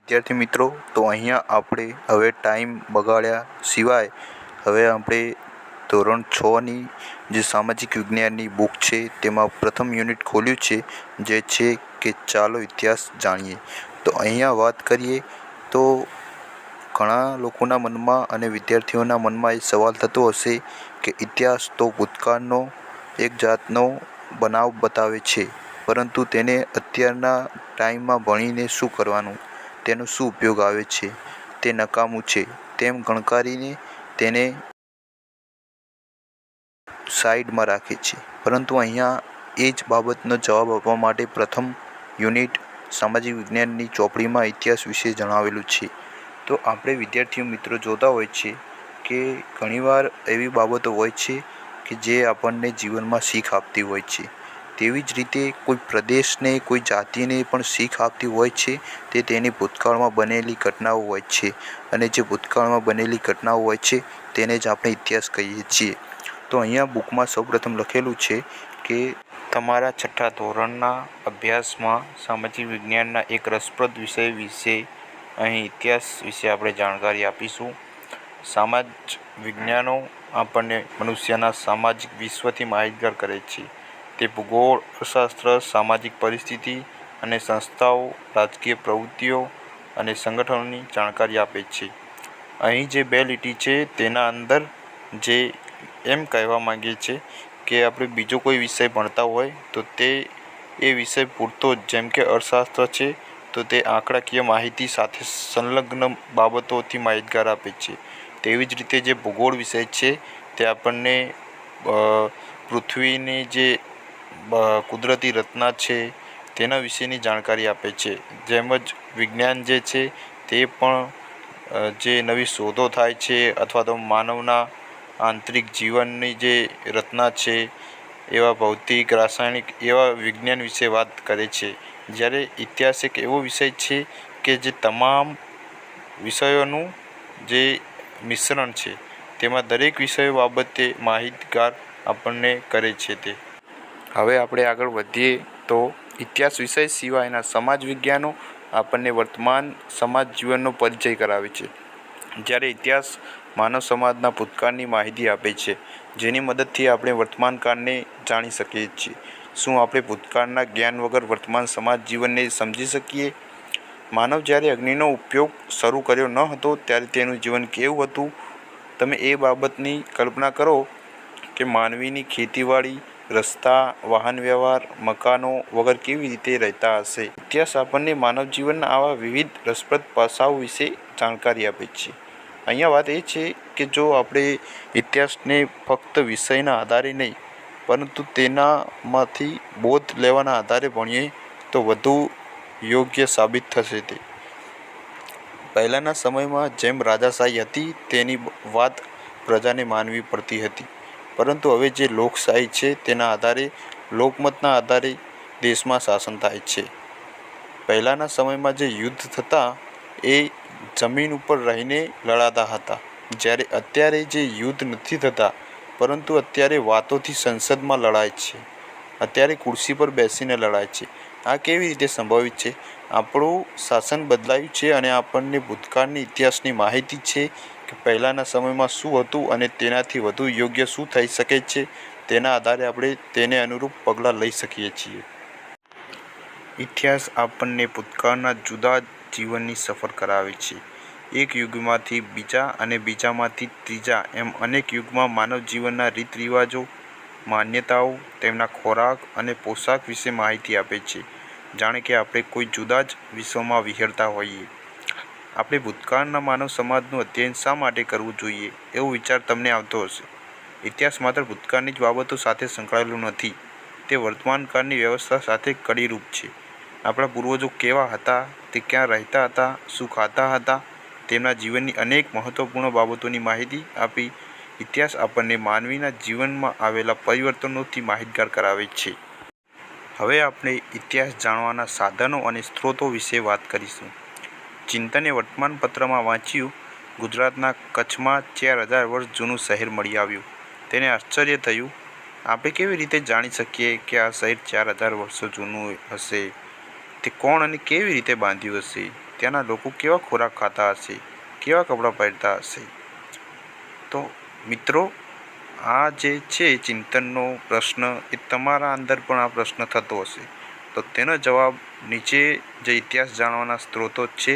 વિદ્યાર્થી મિત્રો, તો અહીંયા આપણે હવે ટાઈમ બગાડ્યા સિવાય હવે આપણે ધોરણ 6ની જે સામાજિક વિજ્ઞાનની બુક છે તેમાં પ્રથમ યુનિટ ખોલ્યું છે, જે છે કે ચાલો ઇતિહાસ જાણીએ. તો અહીંયા વાત કરીએ તો ઘણા લોકોના મનમાં અને વિદ્યાર્થીઓના મનમાં એ સવાલ થતો હશે કે ઇતિહાસ તો ભૂતકાળનો એક જાતનો બનાવ બતાવે છે, પરંતુ તેને અત્યારના ટાઈમમાં ભણીને શું કરવાનું, તેનો શું ઉપયોગ આવે છે, તે નકામું છે તેમ ગણકારીને તેને સાઈડમાં રાખે છે. પરંતુ અહીંયા એ જ બાબતનો જવાબ આપવા માટે પ્રથમ યુનિટ સામાજિક વિજ્ઞાનની ચોપડીમાં ઇતિહાસ વિશે જણાવેલું છે. તો આપણે વિદ્યાર્થીઓ મિત્રો જોતા હોય છે કે ઘણીવાર એવી બાબતો હોય છે કે જે આપણને જીવનમાં શીખ આપતી હોય છે. તેવી જ રીતે કોઈ પ્રદેશને, કોઈ જાતિને પણ શીખ આપતી હોય છે તે તેની ભૂતકાળમાં બનેલી ઘટનાઓ હોય છે, અને જે ભૂતકાળમાં બનેલી ઘટનાઓ હોય છે તેને જ આપણે ઇતિહાસ કહીએ છીએ. તો અહીંયા બુકમાં સૌપ્રથમ લખેલું છે કે તમારા 6ઠ્ઠા ધોરણના અભ્યાસમાં સામાજિક વિજ્ઞાનના એક રસપ્રદ વિષય વિશે અહીં ઇતિહાસ વિશે આપણે જાણકારી આપીશું. સમાજ વિજ્ઞાનો આપણને મનુષ્યના સામાજિક વિશ્વથી માહિતગાર કરે છે. તે ભૂગોળ, અર્થશાસ્ત્ર, સામાજિક પરિસ્થિતિ અને સંસ્થાઓ, રાજકીય પ્રવૃત્તિઓ અને સંગઠનોની જાણકારી આપે છે. અહીં જે 2 લીટી છે તેના અંદર જે એમ કહેવા માંગીએ છીએ કે આપણે બીજો કોઈ વિષય ભણતા હોય તો તે એ વિષય પૂરતો જ, જેમ કે અર્થશાસ્ત્ર છે તો તે આંકડાકીય માહિતી સાથે સંલગ્ન બાબતોથી માહિતગાર આપે છે. તેવી જ રીતે જે ભૂગોળ વિષય છે તે આપણને પૃથ્વીની જે કુદરતી રચના છે તેના વિશેની જાણકારી આપે છે. જેમ જ વિજ્ઞાન જે છે તે પણ જે નવી શોધો થાય છે અથવા તો માનવના આંતરિક જીવનની જે રચના છે એવા ભૌતિક, રાસાયણિક એવા વિજ્ઞાન વિશે વાત કરે છે. જ્યારે ઇતિહાસ એક એવો વિષય છે કે જે તમામ વિષયોનું જે મિશ્રણ છે, તેમાં દરેક વિષયો બાબતે માહિતગાર આપણને કરે છે. તે હવે આપણે આગળ વધીએ તો ઇતિહાસ વિષય સિવાયના સમાજ વિજ્ઞાનો આપણને વર્તમાન સમાજ જીવનનો પરિચય કરાવે છે. જ્યારે ઇતિહાસ માનવ સમાજના ભૂતકાળની માહિતી આપે છે, જેની મદદથી આપણે વર્તમાન કાળને જાણી શકીએ છીએ. શું આપણે ભૂતકાળના જ્ઞાન વગર વર્તમાન સમાજ જીવનને સમજી શકીએ? માનવ જ્યારે અગ્નિનો ઉપયોગ શરૂ કર્યો ન હતો ત્યારે તેનું જીવન કેવું હતું? તમે એ બાબતની કલ્પના કરો કે માનવીની ખેતીવાડી, રસ્તા, વાહન વ્યવહાર, મકાનો વગર કેવી રીતે રહેતા હશે. ઇતિહાસ આપણને માનવ જીવનના આવા વિવિધ રસપ્રદ પાસાઓ વિશે જાણકારી આપે છે. અહીંયા વાત એ છે કે જો આપણે ઇતિહાસને ફક્ત વિષયના આધારે નહીં, પરંતુ તેનામાંથી બોધ લેવાના આધારે ભણીએ તો વધુ યોગ્ય સાબિત થશે. તે પહેલાંના સમયમાં જેમ રાજાશાહી હતી તેની વાત પ્રજાને માનવી પડતી હતી, પરંતુ હવે જે લોકશાહી છે તેના આધારે, લોકમતના આધારે દેશમાં શાસન થાય છે. પહેલાંના સમયમાં જે યુદ્ધ થતા એ જમીન ઉપર રહીને લડાતા હતા, જ્યારે અત્યારે જે યુદ્ધ નથી થતા, પરંતુ અત્યારે વાતોથી સંસદમાં લડાય છે, અત્યારે ખુરશી પર બેસીને લડાય છે. આ કેવી રીતે સંભવિત છે? આપણું શાસન બદલાયું છે અને આપણને ભૂતકાળની ઇતિહાસની માહિતી છે કે પહેલાંના સમયમાં શું હતું અને તેનાથી વધુ યોગ્ય શું થઈ શકે છે. તેના આધારે આપણે તેને અનુરૂપ પગલાં લઈ શકીએ છીએ. ઇતિહાસ આપણને ભૂતકાળના જુદા જીવનની સફર કરાવે છે. એક યુગમાંથી બીજા અને બીજામાંથી ત્રીજા એમ અનેક યુગમાં માનવ જીવનના રીત રિવાજો, માન્યતાઓ, તેમના ખોરાક અને પોશાક વિશે માહિતી આપે છે. જાણે કે આપણે કોઈ જુદા જ વિશ્વમાં વિહરતા હોઈએ. આપણે ભૂતકાળના માનવ સમાજનું અધ્યયન શા માટે કરવું જોઈએ એવો વિચાર તમને આવતો હશે. ઇતિહાસ માત્ર ભૂતકાળની જ બાબતો સાથે સંકળાયેલું નથી, તે વર્તમાન કાળની વ્યવસ્થા સાથે કડીરૂપ છે. આપણા પૂર્વજો કેવા હતા, તે ક્યાં રહેતા હતા, શું ખાતા હતા, તેમના જીવનની અનેક મહત્ત્વપૂર્ણ બાબતોની માહિતી આપી. ઇતિહાસ આપણને માનવીના જીવનમાં આવેલા પરિવર્તનોથી માહિતગાર કરાવે છે. હવે આપણે ઇતિહાસ જાણવાના સાધનો અને સ્ત્રોતો વિશે વાત કરીશું. ચિંતને વર્તમાનપત્રમાં વાંચ્યું, ગુજરાતના કચ્છમાં 4000 વર્ષ જૂનું શહેર મળી આવ્યું. તેને આશ્ચર્ય થયું, આપણે કેવી રીતે જાણી શકીએ કે આ શહેર 4000 વર્ષો જૂનું હશે? તે કોણ અને કેવી રીતે બાંધ્યું હશે? ત્યાંના લોકો કેવા ખોરાક ખાતા હશે, કેવા કપડાં પહેરતા હશે. તો મિત્રો, આ જે છે ચિંતનનો પ્રશ્ન, એ તમારા અંદર પણ આ પ્રશ્ન થતો હશે. તો તેનો જવાબ નીચે જે ઇતિહાસ જાણવાના સ્ત્રોતો છે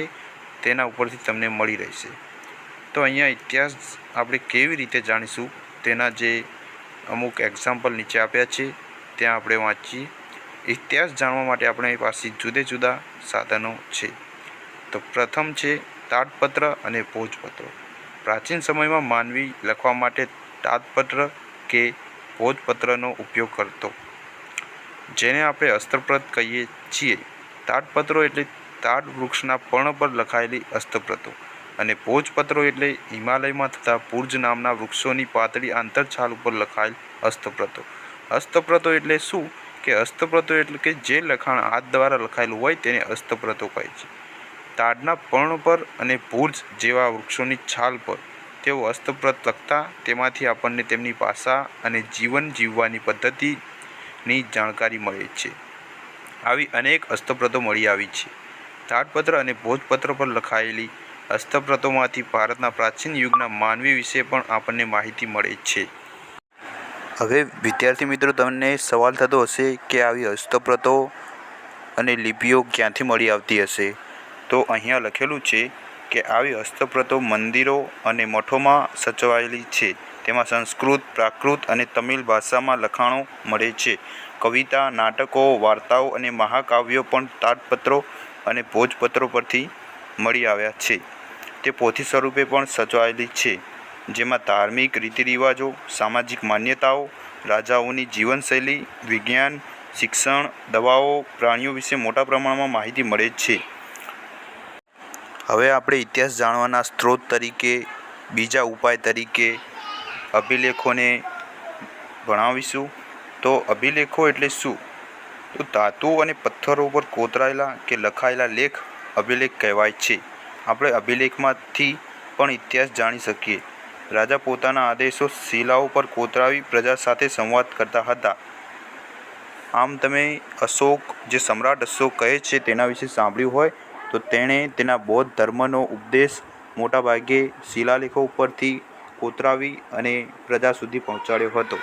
તેના ઉપરથી તમને મળી રહેશે. તો અહીંયા ઇતિહાસ આપણે કેવી રીતે જાણીશું તેના જે અમુક એક્ઝામ્પલ નીચે આપ્યા છે ત્યાં આપણે વાંચીએ. ઇતિહાસ જાણવા માટે આપણી પાસે જુદા જુદા સાધનો છે. તો પ્રથમ છે તાડપત્ર અને ભોજપત્ર. પ્રાચીન સમયમાં માનવી લખવા માટે તાડપત્ર કે ભોજપત્રનો ઉપયોગ કરતો, જેને આપણે હસ્તપ્રત કહીએ છીએ. તાડપત્રો એટલે તાડ વૃક્ષના પર્ણ પર લખાયેલી હસ્તપ્રતો, અને ભોજપત્રો એટલે હિમાલયમાં થતા પૂર્જ નામના વૃક્ષોની પાતળી આંતરછાલ ઉપર લખાયેલ હસ્તપ્રતો. હસ્તપ્રતો એટલે શું કે હસ્તપ્રતો એટલે કે જે લખાણ હાથ દ્વારા લખાયેલું હોય તેને હસ્તપ્રતો કહે છે. તાડના પર્ણ પર અને ભુર્જ જેવા વૃક્ષોની છાલ પર તેઓ હસ્તપ્રત લખતા. તેમાંથી આપણને તેમની ભાષા અને જીવન જીવવાની પદ્ધતિની જાણકારી મળે છે. આવી અનેક હસ્તપ્રતો મળી આવી છે. તાડપત્ર અને ભોજપત્ર પર લખાયેલી હસ્તપ્રતોમાંથી ભારતના પ્રાચીન યુગના માનવી વિશે પણ આપણને માહિતી મળે છે. હવે વિદ્યાર્થી મિત્રો, તમને સવાલ થતો હશે કે આવી હસ્તપ્રતો અને લિપિઓ ક્યાંથી મળી આવતી હશે? તો અહીંયા લખેલું છે કે આવી હસ્તપ્રતો મંદિરો અને મઠોમાં સચવાયેલી છે. તેમાં સંસ્કૃત, પ્રાકૃત અને તમિલ ભાષામાં લખાણો મળે છે. કવિતા, નાટકો, વાર્તાઓ અને મહાકાવ્યો પણ તાડપત્રો અને ભોજપત્રો પરથી મળી આવ્યા છે. તે પોથી સ્વરૂપે પણ સચવાયેલી છે, જેમાં ધાર્મિક રીતિરિવાજો, સામાજિક માન્યતાઓ, રાજાઓની જીવનશૈલી, વિજ્ઞાન, શિક્ષણ, દવાઓ, પ્રાણીઓ વિશે મોટા પ્રમાણમાં માહિતી મળે છે. હવે આપણે ઇતિહાસ જાણવાના સ્ત્રોત તરીકે, બીજા ઉપાય તરીકે અભિલેખોને ભણાવીશું. તો અભિલેખો એટલે શું? તો ધાતુઓ અને પથ્થરો પર કોતરાયેલા કે લખાયેલા લેખ અભિલેખ કહેવાય છે. આપણે અભિલેખમાંથી પણ ઇતિહાસ જાણી શકીએ. રાજા પોતાના આદેશો શિલાઓ પર કોતરાવી પ્રજા સાથે સંવાદ કરતા હતા. આમ તમે અશોક, જે સમ્રાટ અશોક કહે છે તેના વિશે સાંભળ્યું હોય તો તેણે તેના બૌદ્ધ ધર્મનો ઉપદેશ મોટાભાગે શિલાલેખો ઉપરથી કોતરાવી અને પ્રજા સુધી પહોંચાડ્યો હતો.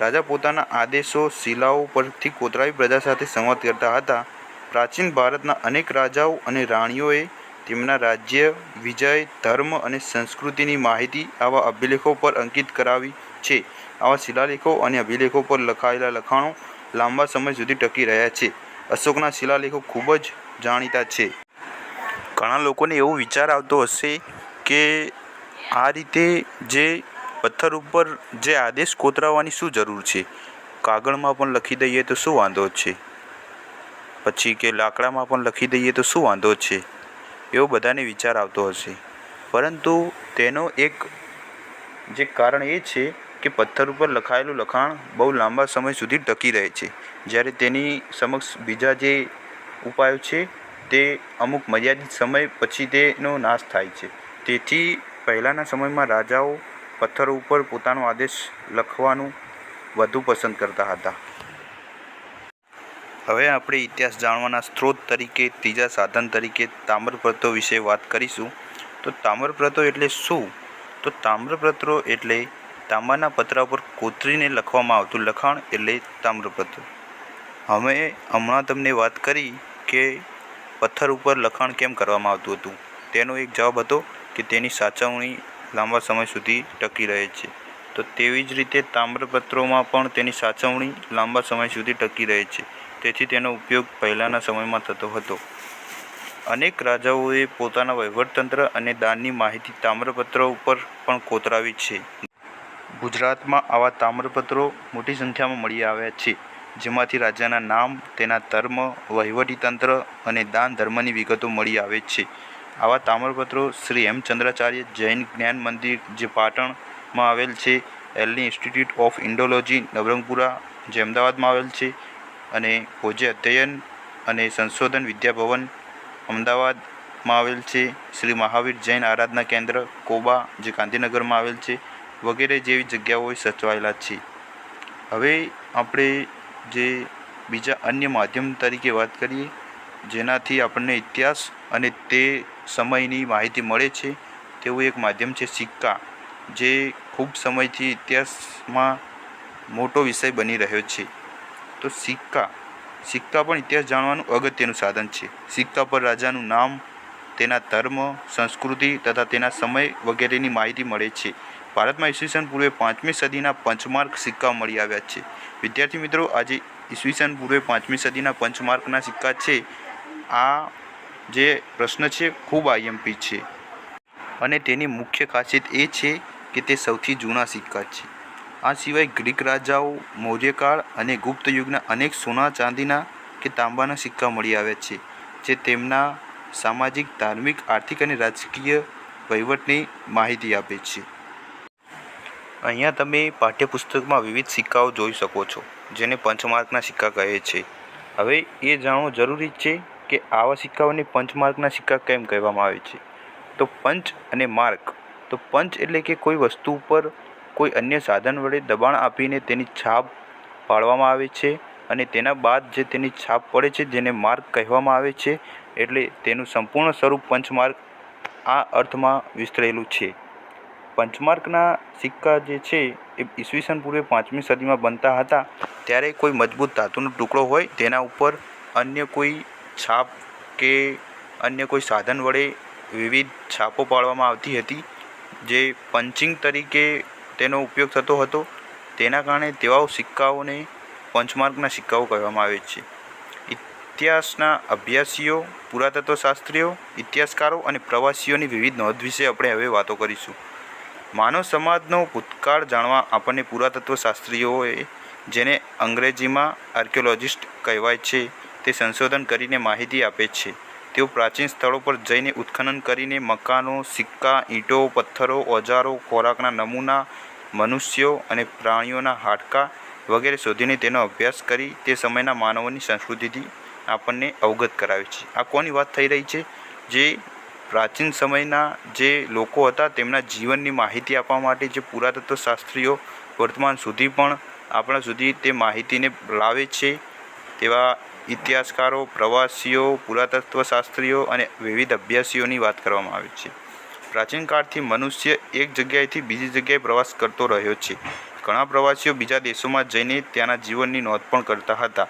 રાજા પોતાના આદેશો શિલાઓ પરથી કોતરાવી પ્રજા સાથે સંવાદ કરતા હતા. પ્રાચીન ભારતના અનેક રાજાઓ અને રાણીઓએ તેમના રાજ્ય, વિજય, ધર્મ અને સંસ્કૃતિની માહિતી આવા અભિલેખો પર અંકિત કરાવી છે. આવા શિલાલેખો અને અભિલેખો પર લખાયેલા લખાણો લાંબા સમય સુધી ટકી રહ્યા છે. અશોકના શિલાલેખો ખૂબ જ જાણીતા છે. ઘણા લોકોને એવો વિચાર આવતો હશે કે આ રીતે જે પથ્થર ઉપર જે આદેશ કોતરાવવાની શું જરૂર છે? કાગળમાં પણ લખી દઈએ તો શું વાંધો છે? પછી કે લાકડામાં પણ લખી દઈએ તો શું વાંધો છે? એવો બધાને વિચાર આવતો હશે. પરંતુ તેનો એક જે કારણ એ છે કે પથ્થર ઉપર લખાયેલું લખાણ બહુ લાંબા સમય સુધી ટકી રહે છે, જ્યારે તેની સમક્ષ બીજા જે ઉપાયો છે તે અમુક મર્યાદિત સમય પછી તેનો નાશ થાય છે. તેથી પહેલાંના સમયમાં રાજાઓ પથ્થરો ઉપર પોતાનો આદેશ લખવાનું વધુ પસંદ કરતા હતા. હવે આપણે ઇતિહાસ જાણવાના સ્ત્રોત તરીકે, ત્રીજા સાધન તરીકે તામ્રપત્રો વિશે વાત કરીશું. તો તામ્રપત્રો એટલે શું? તો તામ્રપત્રો એટલે તાંબાના પતરા પર કોતરીને લખવામાં આવતું લખાણ એટલે તામ્રપત્રો. હમણાં તમને વાત કરી કે પથ્થર ઉપર લખાણ કેમ કરવામાં આવતું હતું. તેનો એક જવાબ હતો કે તેની સાચવણી લાંબા સમય સુધી ટકી રહે છે. તો તેવી જ રીતે તામ્રપત્રોમાં પણ તેની સાચવણી લાંબા સમય સુધી ટકી રહે છે. તેથી તેનો ઉપયોગ પહેલાંના સમયમાં થતો હતો. અનેક રાજાઓએ પોતાના વહીવટતંત્ર અને દાનની માહિતી તામ્રપત્રો ઉપર પણ કોતરાવી છે. ગુજરાતમાં આવા તામ્રપત્રો મોટી સંખ્યામાં મળી આવ્યા છે, જેમાંથી રાજાના નામ, તેના ધર્મ, વહીવટીતંત્ર અને દાન ધર્મની વિગતો મળી આવે છે. આવા તામ્રપત્રો શ્રી હેમચંદ્રાચાર્ય જૈન જ્ઞાન મંદિર, જે પાટણમાં આવેલ છે, એલની ઇન્સ્ટિટ્યૂટ ઓફ ઇન્ડોલોજી નવરંગપુરા, જે અમદાવાદમાં આવેલ છે, અને ભોજે અધ્યયન અને સંશોધન વિદ્યાભવન અમદાવાદમાં આવેલ છે, શ્રી મહાવીર જૈન આરાધના કેન્દ્ર કોબા, જે ગાંધીનગરમાં આવેલ છે, વગેરે જેવી જગ્યાઓએ સચવાયેલા છે. હવે આપણે જે બીજા અન્ય માધ્યમ તરીકે વાત કરીએ જેનાથી આપણને ઇતિહાસ અને તે સમયની માહિતી મળે છે તેવું એક માધ્યમ છે સિક્કા, જે ખૂબ સમયથી ઇતિહાસમાં મોટો વિષય બની રહ્યો છે. તો સિક્કા પણ ઇતિહાસ જાણવાનું અગત્યનું સાધન છે. સિક્કા પર રાજાનું નામ, તેના ધર્મ, સંસ્કૃતિ તથા તેના સમય વગેરેની માહિતી મળે છે. ભારતમાં ઈસવીસન પૂર્વે 5મી સદીના પંચમાર્ક સિક્કા મળી આવ્યા છે. વિદ્યાર્થી મિત્રો, આજે ઈસવીસન પૂર્વે 5મી સદીના પંચમાર્કના સિક્કા છે. આ જે પ્રશ્ન છે ખૂબ આઈએમપી છે અને તેની મુખ્ય ખાસિયત એ છે કે તે સૌથી જૂના સિક્કા છે. આ સિવાય ગ્રીક રાજાઓ, મૌર્યકાળ અને ગુપ્ત યુગના અનેક સોના, ચાંદીના કે તાંબાના સિક્કા મળી આવ્યા છે, જે તેમના સામાજિક, ધાર્મિક, આર્થિક અને રાજકીય વહીવટની માહિતી આપે છે. અહીંયા તમે પાઠ્યપુસ્તકમાં વિવિધ સિક્કાઓ જોઈ શકો છો, જેને પંચમાર્કના સિક્કા કહે છે. હવે એ જાણવું જરૂરી છે કે આવા સિક્કાઓને પંચમાર્કના સિક્કા કેમ કહેવામાં આવે છે. તો પંચ અને માર્ક. તો પંચ એટલે કે કોઈ વસ્તુ ઉપર કોઈ અન્ય સાધન વડે દબાણ આપીને તેની છાપ પાડવામાં આવે છે અને તેના બાદ જે તેની છાપ પડે છે જેને માર્ક કહેવામાં આવે છે. એટલે તેનું સંપૂર્ણ સ્વરૂપ પંચમાર્ક આ અર્થમાં વિસ્તરેલું છે. પંચમાર્કના સિક્કા જે છે એ ઈસવીસન પૂર્વે 5મી સદીમાં બનતા હતા. ત્યારે કોઈ મજબૂત ધાતુનો ટુકડો હોય તેના ઉપર અન્ય કોઈ છાપ કે અન્ય કોઈ સાધન વડે વિવિધ છાપો પાડવામાં આવતી હતી, જે પંચિંગ તરીકે તેનો ઉપયોગ થતો હતો. તેના કારણે તેવા સિક્કાઓને પંચમાર્કના સિક્કાઓ કહેવામાં આવે છે. ઇતિહાસના અભ્યાસીઓ, પુરાતત્વશાસ્ત્રીઓ, ઇતિહાસકારો અને પ્રવાસીઓની વિવિધ નોંધ વિશે આપણે હવે વાતો કરીશું. માનવ સમાજનો ભૂતકાળ જાણવા આપણને પુરાતત્વશાસ્ત્રીઓએ, જેને અંગ્રેજીમાં આર્કિયોલોજિસ્ટ કહેવાય છે, તે સંશોધન કરીને માહિતી આપે છે. તેઓ પ્રાચીન સ્થળો પર જઈને ઉત્ખનન કરીને મકાનો, સિક્કા, ઈંટો, પથ્થરો, ઓજારો, ખોરાકના નમૂના, મનુષ્યો અને પ્રાણીઓના હાડકાં વગેરે શોધીને તેનો અભ્યાસ કરી તે સમયના માનવોની સંસ્કૃતિથી આપણને અવગત કરાવે છે. આ કોની વાત થઈ રહી છે? જે પ્રાચીન સમયના જે લોકો હતા તેમના જીવનની માહિતી આપવા માટે જે પુરાતત્વશાસ્ત્રીઓ વર્તમાન સુધી પણ આપણા સુધી તે માહિતીને લાવે છે, તેવા ઇતિહાસકારો, પ્રવાસીઓ, પુરાતત્વશાસ્ત્રીઓ અને વિવિધ અભ્યાસીઓની વાત કરવામાં આવે છે. પ્રાચીન કાળથી મનુષ્ય એક જગ્યાએથી બીજી જગ્યાએ પ્રવાસ કરતો રહ્યો છે. ઘણા પ્રવાસીઓ બીજા દેશોમાં જઈને ત્યાંના જીવનની નોંધ પણ કરતા હતા.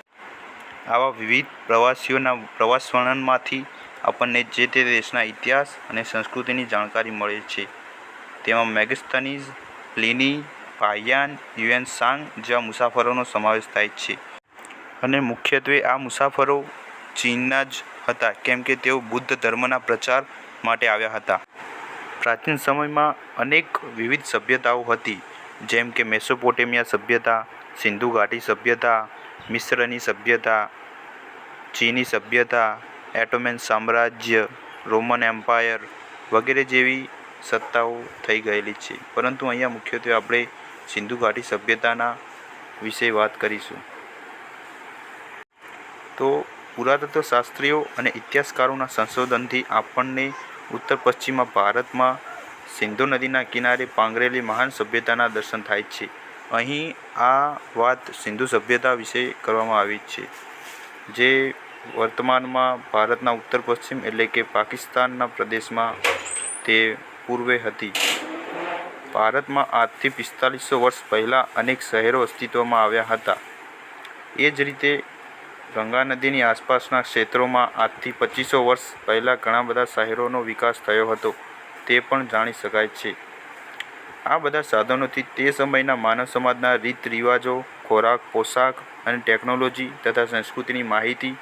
આવા વિવિધ પ્રવાસીઓના પ્રવાસ વર્ણનમાંથી આપણને જે તે દેશના ઇતિહાસ અને સંસ્કૃતિની જાણકારી મળે છે. તેમાં મેગસ્થનીઝ, પ્લિની, પાયન, યુએન સાંગ જેવા મુસાફરોનો સમાવેશ થાય છે. અને મુખ્યત્વે આ મુસાફરો ચીનના જ હતા, કેમ કે તેઓ બુદ્ધ ધર્મના પ્રચાર માટે આવ્યા હતા. પ્રાચીન સમયમાં અનેક વિવિધ સભ્યતાઓ હતી, જેમ કે મેસોપોટેમિયા સભ્યતા, સિંધુ ઘાટી સભ્યતા, મિસ્રની સભ્યતા, ચીની સભ્યતા, એટોમેન સામ્રાજ્ય, રોમન એમ્પાયર વગેરે જેવી સત્તાઓ થઈ ગયેલી છે. પરંતુ અહીંયા મુખ્યત્વે આપણે સિંધુ ઘાટી સભ્યતાના વિશે વાત કરીશું. તો પુરાતત્વશાસ્ત્રીઓ અને ઇતિહાસકારોના સંશોધનથી આપણને ઉત્તર પશ્ચિમમાં ભારતમાં સિંધુ નદીના કિનારે પાંગરેલી મહાન સભ્યતાના દર્શન થાય છે. અહીં આ વાત સિંધુ સભ્યતા વિશે કરવામાં આવી છે, જે વર્તમાનમાં ભારતના ઉત્તર પશ્ચિમ એટલે કે પાકિસ્તાનના પ્રદેશમાં તે પૂર્વે હતી. ભારતમાં આજથી 4500 વર્ષ પહેલાં અનેક શહેરો અસ્તિત્વમાં આવ્યા હતા. એ જ રીતે ગંગા નદીની આસપાસના ક્ષેત્રોમાં આજથી 2500 વર્ષ પહેલાં ઘણા બધા શહેરોનો વિકાસ થયો હતો, તે પણ જાણી શકાય છે. આ બધા સાધનોથી તે સમયના માનવ સમાજના રીત રિવાજો, ખોરાક, પોશાક અને ટેકનોલોજી તથા સંસ્કૃતિની માહિતી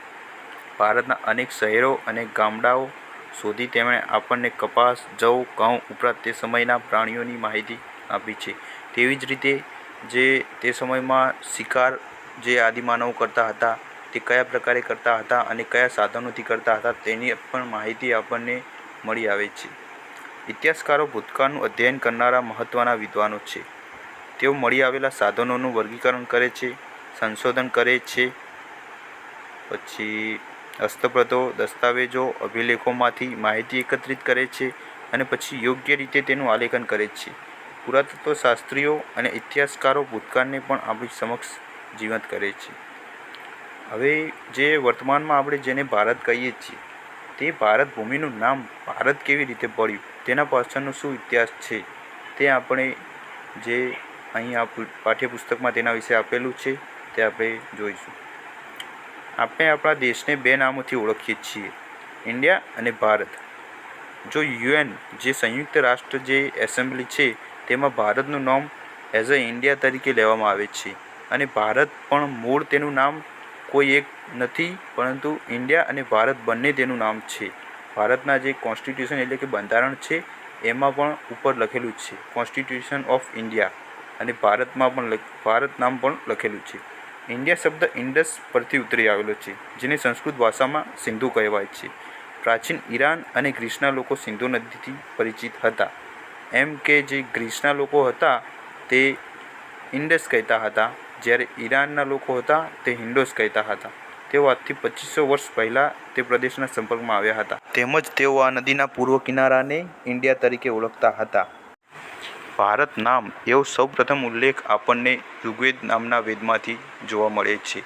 ભારતના અનેક શહેરો અને ગામડાઓ શોધી તેમણે આપણને કપાસ, જવ, ઘઉં ઉપરાંત તે સમયના પ્રાણીઓની માહિતી આપી છે. તેવી જ રીતે જે તે સમયમાં શિકાર જે આદિમાનવો કરતા હતા તે કયા પ્રકારે કરતા હતા અને કયા સાધનોથી કરતા હતા તેની પણ માહિતી આપણને મળી આવે છે. ઇતિહાસકારો ભૂતકાળનું અધ્યયન કરનારા મહત્ત્વના વિદ્વાનો છે. તેઓ મળી આવેલા સાધનોનું વર્ગીકરણ કરે છે, સંશોધન કરે છે, પછી હસ્તપ્રતો, દસ્તાવેજો, અભિલેખોમાંથી માહિતી એકત્રિત કરે છે અને પછી યોગ્ય રીતે તેનું આલેખન કરે છે. પુરાતત્વશાસ્ત્રીઓ અને ઇતિહાસકારો ભૂતકાળને પણ આપણી સમક્ષ જીવંત કરે છે. હવે જે વર્તમાનમાં આપણે જેને ભારત કહીએ છીએ તે ભારત ભૂમિનું નામ ભારત કેવી રીતે પડ્યું, તેના પાછળનો શું ઇતિહાસ છે તે આપણે જે અહીં આ પાઠ્યપુસ્તકમાં તેના વિશે આપેલું છે તે આપણે જોઈશું. આપણે આપણા દેશને બે નામોથી ઓળખીએ છીએ, ઇન્ડિયા અને ભારત. જો યુએન જે સંયુક્ત રાષ્ટ્ર જે એસેમ્બલી છે તેમાં ભારતનું નામ એઝ અ ઇન્ડિયા તરીકે લેવામાં આવે છે અને ભારત પણ મૂળ તેનું નામ કોઈ એક નથી પરંતુ ઇન્ડિયા અને ભારત બંને તેનું નામ છે. ભારતના જે કોન્સ્ટિટ્યુશન એટલે કે બંધારણ છે એમાં પણ ઉપર લખેલું છે કોન્સ્ટિટ્યુશન ઓફ ઇન્ડિયા અને ભારતમાં પણ ભારત નામ પણ લખેલું છે. ઇન્ડિયા શબ્દ ઇન્ડસ પરથી ઉતરી આવેલો છે જેને સંસ્કૃત ભાષામાં સિંધુ કહેવાય છે. પ્રાચીન ઈરાન અને ગ્રીસના લોકો સિંધુ નદીથી પરિચિત હતા. એમ કે જે ગ્રીસના લોકો હતા તે ઇન્ડસ કહેતા હતા, જ્યારે ઈરાનના લોકો હતા તે હિન્ડોસ કહેતા હતા. તેઓ આજથી 2500 વર્ષ પહેલાં તે પ્રદેશના સંપર્કમાં આવ્યા હતા. તેમજ તેઓ આ નદીના પૂર્વ કિનારાને ઇન્ડિયા તરીકે ઓળખતા હતા. ભારત નામ એવો સૌપ્રથમ ઉલ્લેખ આપણને ઋગ્વેદ નામના વેદમાંથી જોવા મળે છે.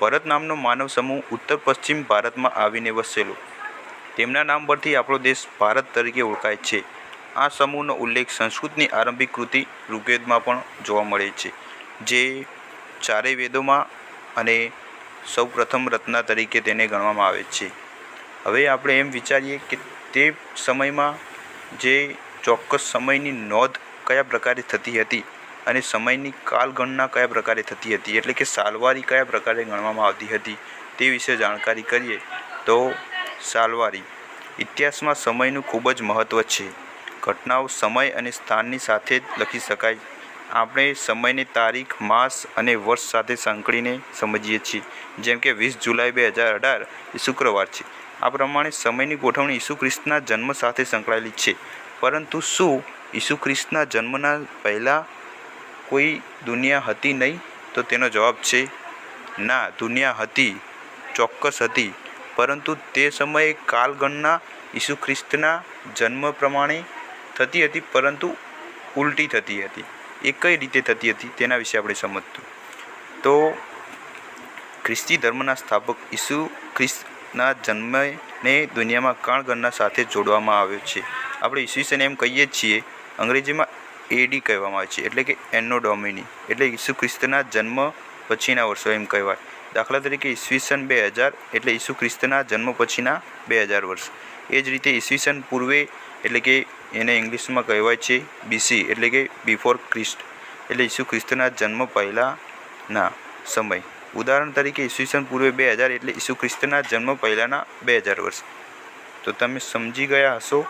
ભરત નામનો માનવ સમૂહ ઉત્તર પશ્ચિમ ભારતમાં આવીને વસેલો. તેમના નામ પરથી આપણો દેશ ભારત તરીકે ઓળખાય છે. આ સમૂહનો ઉલ્લેખ સંસ્કૃતની આરંભિક કૃતિ ઋગ્વેદમાં પણ જોવા મળે છે, જે ચારેય વેદોમાં અને સૌપ્રથમ રત્ન તરીકે તેને ગણવામાં આવે છે. હવે આપણે એમ વિચારીએ કે તે સમયમાં જે ચોક્કસ સમયની નોંધ કયા પ્રકારે થતી હતી અને સમયની કાલગણના કયા પ્રકારે થતી હતી, એટલે કે સાલવારી કયા પ્રકારે ગણવામાં આવતી હતી તે વિશે જાણકારી કરીએ તો સાલવારી ઇતિહાસમાં સમયનું ખૂબ જ મહત્ત્વ છે. ઘટનાઓ સમય અને સ્થાનની સાથે જ લખી શકાય. આપણે સમયને તારીખ, માસ અને વર્ષ સાથે સાંકળીને સમજીએ છીએ. જેમ કે 20 જુલાઈ 2018 એ શુક્રવાર છે. આ પ્રમાણે સમયની ગોઠવણી ઈસુ ખ્રિસ્તના જન્મ સાથે સંકળાયેલી છે. પરંતુ શું ઈસુ ખ્રિસ્તના જન્મના પહેલાં કોઈ દુનિયા હતી નહીં? તો તેનો જવાબ છે ના, દુનિયા હતી, ચોક્કસ હતી, પરંતુ તે સમયે કાલગણના ઈસુ ખ્રિસ્તના જન્મ પ્રમાણે થતી હતી, પરંતુ ઉલટી થતી હતી. એ કઈ રીતે થતી હતી તેના વિશે આપણે સમજતું. તો ખ્રિસ્તી ધર્મના સ્થાપક ઈસુ ખ્રિસ્તના જન્મને દુનિયામાં કાળગણના સાથે જોડવામાં આવ્યો છે. આપણે ઈસવીસન એમ કહીએ છીએ, અંગ્રેજીમાં એડી કહેવામાં આવે છે, એટલે કે એનો ડોમિની, એટલે ઈસુ ખ્રિસ્તના જન્મ પછીના વર્ષો એમ કહેવાય. દાખલા તરીકે ઈસવીસન 2000 એટલે ઈસુ ખ્રિસ્તના જન્મ પછીના 2000 વર્ષ. એ જ રીતે ઈસવીસન પૂર્વે એટલે કે એને ઇંગ્લિશમાં કહેવાય છે બીસી, એટલે કે બિફોર ક્રિસ્ટ, એટલે ઈસુ ખ્રિસ્તના જન્મ પહેલાંના સમય. ઉદાહરણ તરીકે ઈસવીસન પૂર્વે 2000 એટલે ઈસુ ખ્રિસ્તના જન્મ પહેલાંના 2000 વર્ષ. તો તમે સમજી ગયા હશો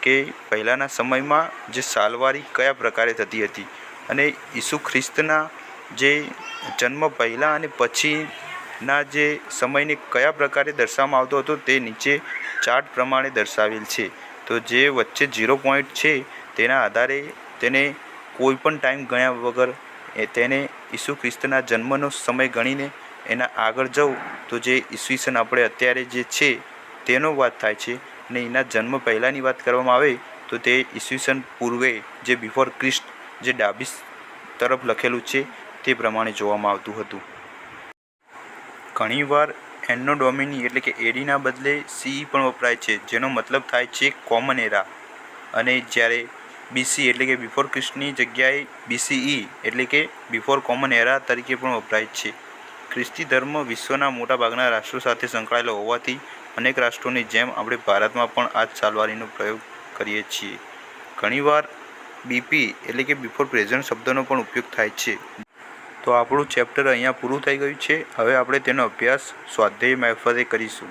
કે પહેલાંના સમયમાં જે સાલવારી કયા પ્રકારે થતી હતી અને ઈસુ ખ્રિસ્તના જે જન્મ પહેલાં અને પછીના જે સમયને કયા પ્રકારે દર્શાવવામાં આવતો હતો તે નીચે ચાર્ટ પ્રમાણે દર્શાવેલ છે. તો જે વચ્ચે 0 પોઈન્ટ છે તેના આધારે તેને કોઈ પણ ટાઈમ ગણ્યા વગર તેને ઈસુ ખ્રિસ્તના જન્મનો સમય ગણીને એના આગળ જવું તો જે ઈસવીસન આપણે અત્યારે જે છે તેનો વાત થાય છે. અને એના જન્મ પહેલાંની વાત કરવામાં આવે તો તે ઈસવીસન પૂર્વે જે બિફોર ક્રિસ્ટ જે ડાબી તરફ લખેલું છે તે પ્રમાણે જોવામાં આવતું હતું. ઘણીવાર એનો ડોમિની એટલે કે એડીના બદલે સીઈ પણ વપરાય છે, જેનો મતલબ થાય છે કોમન એરા. અને જ્યારે બીસી એટલે કે બિફોર ક્રિસ્ટની જગ્યાએ બીસીઈ એટલે કે બિફોર કોમન એરા તરીકે પણ વપરાય છે. ખ્રિસ્તી ધર્મ વિશ્વના મોટાભાગના રાષ્ટ્રો સાથે સંકળાયેલો હોવાથી અનેક રાષ્ટ્રોની જેમ આપણે ભારતમાં પણ આ જ સાલવારીનો પ્રયોગ કરીએ છીએ. ઘણીવાર બીપી એટલે કે બિફોર પ્રેઝન્ટ શબ્દનો પણ ઉપયોગ થાય છે. તો આપણું ચેપ્ટર અહીંયા પૂરું થઈ ગયું છે. હવે આપણે તેનો અભ્યાસ સ્વાધ્યાય મારફતે કરીશું.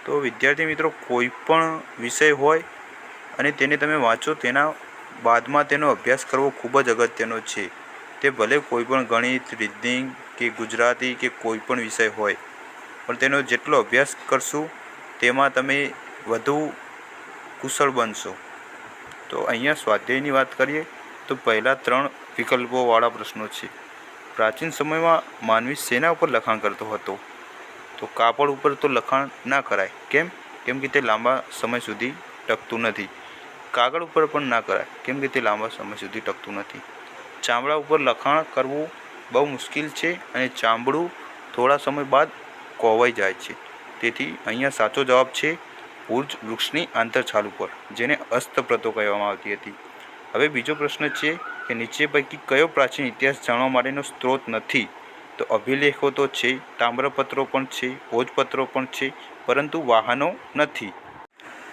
તો વિદ્યાર્થી મિત્રો, કોઈ પણ વિષય હોય અને તેને તમે વાંચો તેના બાદમાં તેનો અભ્યાસ કરવો ખૂબ જ અગત્યનો છે. તે ભલે કોઈ પણ ગણિત, રીઝનિંગ કે ગુજરાતી કે કોઈ પણ વિષય હોય, પણ તેનો જેટલો અભ્યાસ કરશું તેમાં તમે વધુ કુશળ બનશો. તો અહીંયા સ્વાધ્યાયની વાત કરીએ તો પહેલાં 3 વિકલ્પોવાળા પ્રશ્નો છે. પ્રાચીન સમયમાં માનવી શેના ઉપર લખાણ કરતો હતો? તો કાપડ ઉપર તો લખાણ ના કરાય. કેમ? કેમ કે તે લાંબા સમય સુધી ટકતું નથી. કાગળ ઉપર પણ ના કરાય, કેમ કે તે લાંબા સમય સુધી ટકતું નથી. ચામડા ઉપર લખાણ કરવું બહુ મુશ્કેલ છે અને ચામડું થોડા સમય બાદ કોહવાઈ જાય છે. તેથી અહીંયા સાચો જવાબ છે ઉર્જ વૃક્ષની આંતરછાલ ઉપર, જેને અસ્તપ્રતો કહેવામાં આવતી હતી. હવે બીજો પ્રશ્ન છે કે નીચે પૈકી કયો પ્રાચીન ઇતિહાસ જાણવા માટેનો સ્ત્રોત નથી? તો અભિલેખો તો છે, તામ્રપત્રો પણ છે, ભોજપત્રો પણ છે, પરંતુ વાહનો નથી.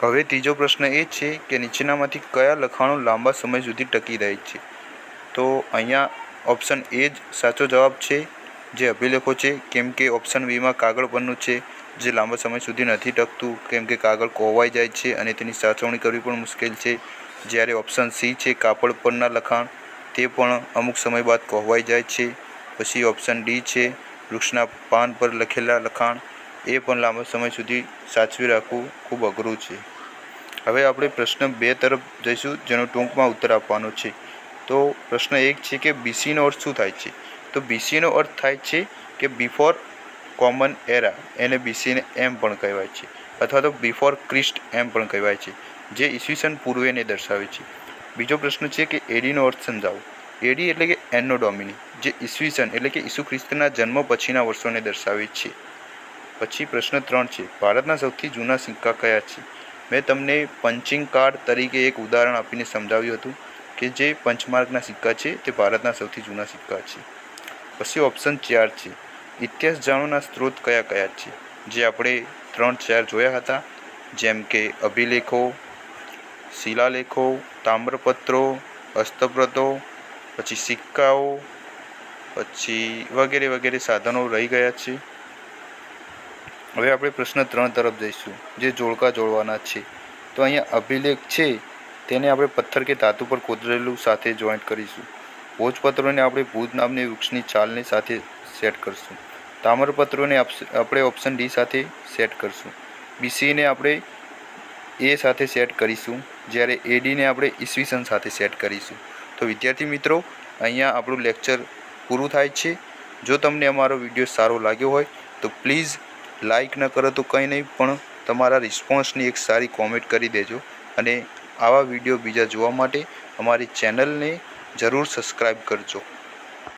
હવે ત્રીજો પ્રશ્ન એ છે કે નીચેનામાંથી કયા લખાણો લાંબા સમય સુધી ટકી રહે છે? તો અહીંયા ઓપ્શન એ જ સાચો જવાબ છે, જે અભિલેખો છે, કેમ કે ઓપ્શન બીમાં કાગળ પરનું છે, જે લાંબા સમય સુધી નથી ટકતું, કેમ કે કાગળ કોહવાઈ જાય છે અને તેની સાચવણી કરવી પણ મુશ્કેલ છે. જ્યારે ઓપ્શન સી છે કાપડ પરના લખાણ, તે પણ અમુક સમય બાદ કોહવાઈ જાય છે. પછી ઓપ્શન ડી છે વૃક્ષના પાન પર લખેલા લખાણ, એ પણ લાંબા સમય સુધી સાચવી રાખવું ખૂબ અઘરું છે. હવે આપણે પ્રશ્ન 2 તરફ જઈશું, જેનો ટૂંકમાં ઉત્તર આપવાનો છે. તો પ્રશ્ન 1 છે કે બીસીનો અર્થ શું થાય છે? તો બીસીનો અર્થ થાય છે કે બિફોર કોમન એરા, એને બીસીને એમ પણ કહેવાય છે, અથવા તો બિફોર ક્રિસ્ટ એમ પણ કહેવાય છે, જે ઈસવીસન પૂર્વેને દર્શાવે છે. બીજો પ્રશ્ન છે કે એડીનો અર્થ સમજાવો. એડી એટલે કે એનો ડોમિની, જે ઈસવીસન એટલે કે ઈસુ ખ્રિસ્તના જન્મ પછીના વર્ષોને દર્શાવે છે. પછી પ્રશ્ન 3 છે ભારતના સૌથી જૂના સિક્કા કયા છે? મેં તમને પંચિંગ કાર્ડ તરીકે એક ઉદાહરણ આપીને સમજાવ્યું હતું કે જે પંચમાર્કના સિક્કા છે તે ભારતના સૌથી જૂના સિક્કા છે. પછી ઓપ્શન 4 છે ઇતિહાસ જાણવાના સ્ત્રોત કયા કયા છે? જે આપણે 3-4 જોયા હતા, જેમ કે અભિલેખો, શિલાલેખો, તામ્રપત્રો, હસ્તપ્રતો, પછી સિક્કાઓ, પછી વગેરે વગેરે સાધનો રહી ગયા છે. હવે આપણે પ્રશ્ન 3 તરફ જઈશું, જે જોડકા જોડવાના છે. તો અહીંયા અભિલેખ છે તેને આપણે પથ્થર કે ધાતુ પર કોતરેલું સાથે જોઈન્ટ કરીશું. ભોજપત્રોને આપણે ભુજ નામની વૃક્ષની છાલની સાથે સેટ કરશું. તામ્રપત્રોને આપણે ઓપ્શન ડી સાથે સેટ કરશું. બીસીને આપણે એ સાથે સેટ કરીશું, જ્યારે એડીને આપણે ઈસવીસન સાથે સેટ કરીશું. તો વિદ્યાર્થી મિત્રો, અહીંયા આપણું લેક્ચર પૂરું થાય છે. જો તમને અમારો વિડીયો સારો લાગ્યો હોય તો પ્લીઝ લાઇક ન કરો તો કંઈ નહીં, પણ તમારા રિસ્પોન્સની એક સારી કોમેન્ટ કરી દેજો. અને આવા વિડીયો બીજા જોવા માટે અમારી ચેનલને જરૂર સબસ્ક્રાઈબ કરજો.